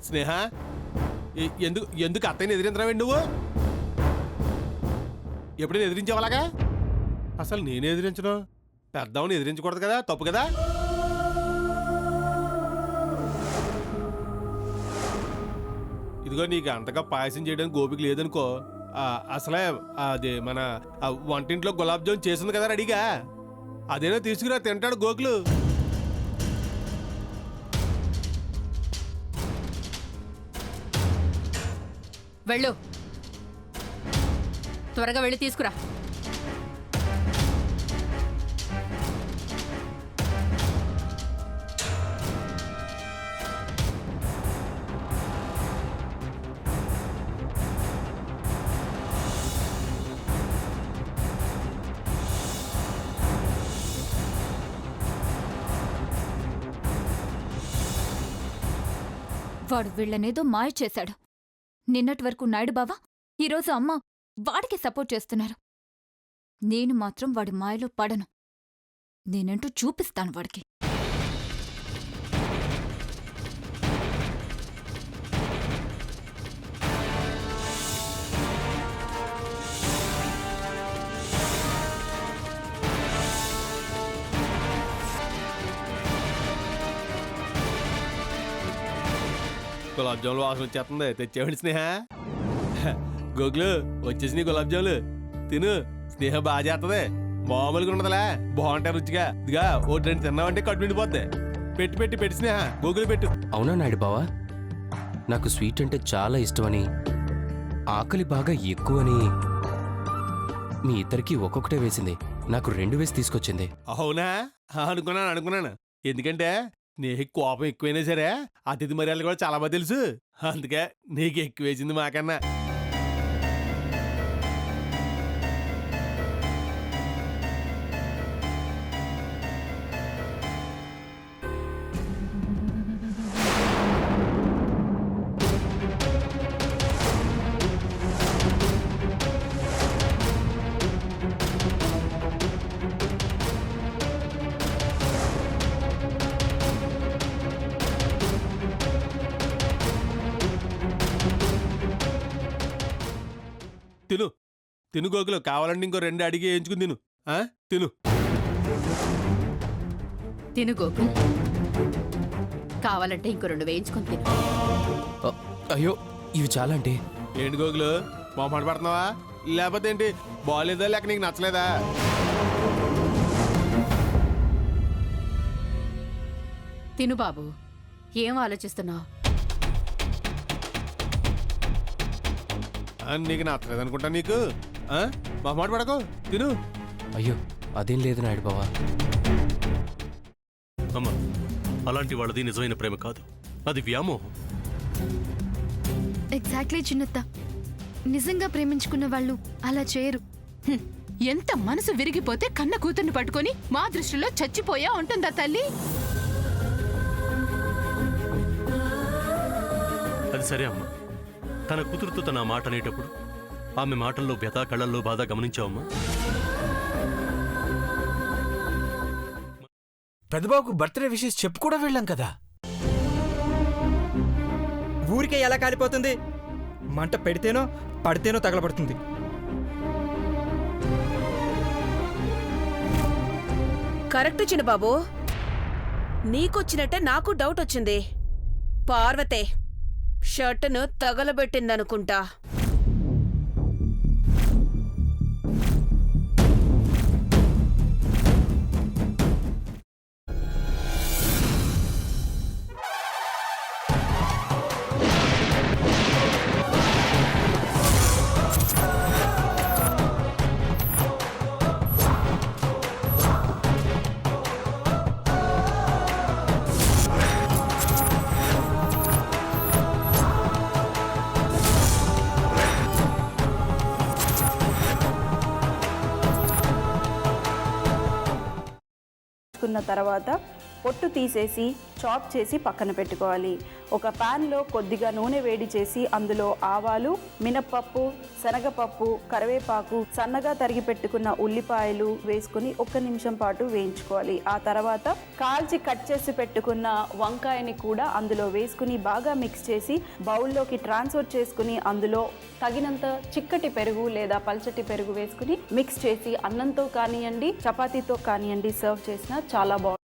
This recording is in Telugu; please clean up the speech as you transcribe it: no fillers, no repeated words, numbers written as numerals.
స్నేహ ఎందుకు ఎందుకు అత్తయ్యని ఎదిరించరావండి నువ్వు? ఎప్పుడైనా ఎదిరించేవాలాగా? అసలు నేను ఎదిరించను, పెద్దవాడిని ఎదిరించకూడదు కదా, తప్పు కదా. ఇదిగో నీకు అంతగా పాయసం చేయడానికి గోపిక లేదనుకో, అసలే అది మన వంటింట్లో గులాబ్ జామున్ చేసింది కదా రెడీగా, అదేనో తీసుకురా తింటాడు గోకులు. వెళ్ళు, త్వరగా వెళ్ళి తీసుకురా. వాడు వీళ్ళనేదో మాయ చేశాడు. నిన్నటి వరకు నాయుడు బావా, ఈరోజు అమ్మ వాడికి సపోర్ట్ చేస్తున్నారు. నేను మాత్రం వాడి మాయలో పడను. నేనంటూ చూపిస్తాను వాడికి. గులాబ్ జాములు వాసన వచ్చేస్తుంది, తెచ్చేవాడి స్నేహ. గోకులు వచ్చేసి నీ గులాబ్ జాములు తిను. స్నేహ బాగా చేస్తుంది, మామూలుగా ఉండదులే, బాగుంటాయి రుచిగా. ఇదిగా ఓ రెండు తిన్నావంటే కట్టు నిండిపోద్ది. పెట్టి పెట్టి పెట్టి స్నేహ, గోకులు పెట్టు. అవునా నాయుడు బావా, నాకు స్వీట్ అంటే చాలా ఇష్టమని, ఆకలి బాగా ఎక్కువని మీ ఇద్దరికి ఒక్కొక్కటే వేసింది. నాకు 2 వేసి తీసుకొచ్చింది. అవునా? అనుకున్నాను. ఎందుకంటే నీకు కోపం ఎక్కువైనా సరే అతిథి మర్యాదలు కూడా చాలా బాగా తెలుసు, అందుకే నీకు ఎక్కువ వేసింది మాకన్నా. తిను తిను గోకులు, కావాలంటే ఇంకో 2 అడిగి వేయించుకుని తిను. తిను తిను గోకుల్, కావాలంటే ఇంకో 2 వేయించుకొని తిను. అయ్యో ఇవి చాలా అంటే. ఏంటి గోకులు మొహమాట పడుతున్నావా, లేకపోతే ఏంటి బాగాలేదా లేక నీకు నచ్చలేదా? తిను బాబు, ఏం ఆలోచిస్తున్నావు? నీకు నచ్చలేదు అనుకుంటా నీకు. మొహమాట పడకు, తిను. అయ్యో అదేం లేదు నాయుడు బావా. అమ్మా, అలాంటి వాళ్ళది నిజమైన ప్రేమ కాదు, అది వ్యామోహం. ఎగ్జాక్ట్లీ చిన్నత్త, నిజంగా ప్రేమించుకున్న వాళ్ళు అలా చేయరు. ఎంత మనసు విరిగిపోతే కన్న కూతుర్ని పట్టుకొని మా దృష్టిలో చచ్చిపోయా ఉంటుందా తల్లి? అది సరే అమ్మా, తన కూతురుతో తన మాట అనేటప్పుడు ఆమె మాటల్లో వ్యథ, కళ్ళల్లో బాధ గమనించావమ్మా? పెద్దబాబుకు బర్త్డే విషెస్ చెప్పు కూడా వెళ్ళాం కదా. ఊరికే ఎలా కాలిపోతుంది? మంట పెడితేనో పడితేనో తగలబడుతుంది. కరెక్ట్ చిన్నబాబు, నీకొచ్చినట్టే నాకు డౌట్ వచ్చింది. పార్వతే షర్టును తగలబెట్టిందనుకుంటా. తర్వాత పొట్టు తీసేసి చాప్ చేసి పక్కన పెట్టుకోవాలి. ఒక ప్యాన్లో కొద్దిగా నూనె వేడి చేసి అందులో ఆవాలు, మినప్పప్పు, శనగపప్పు, కరివేపాకు, సన్నగా తరిగి పెట్టుకున్న ఉల్లిపాయలు వేసుకుని 1 నిమిషం పాటు వేయించుకోవాలి. ఆ తర్వాత కాల్చి కట్ చేసి పెట్టుకున్న వంకాయని కూడా అందులో వేసుకుని బాగా మిక్స్ చేసి బౌల్లోకి ట్రాన్స్ఫర్ చేసుకుని అందులో తగినంత చిక్కటి పెరుగు లేదా పల్చటి పెరుగు వేసుకుని మిక్స్ చేసి అన్నంతో కానివ్వండి, చపాతీతో కానివ్వండి సర్వ్ చేసినా చాలా బాగుంటుంది.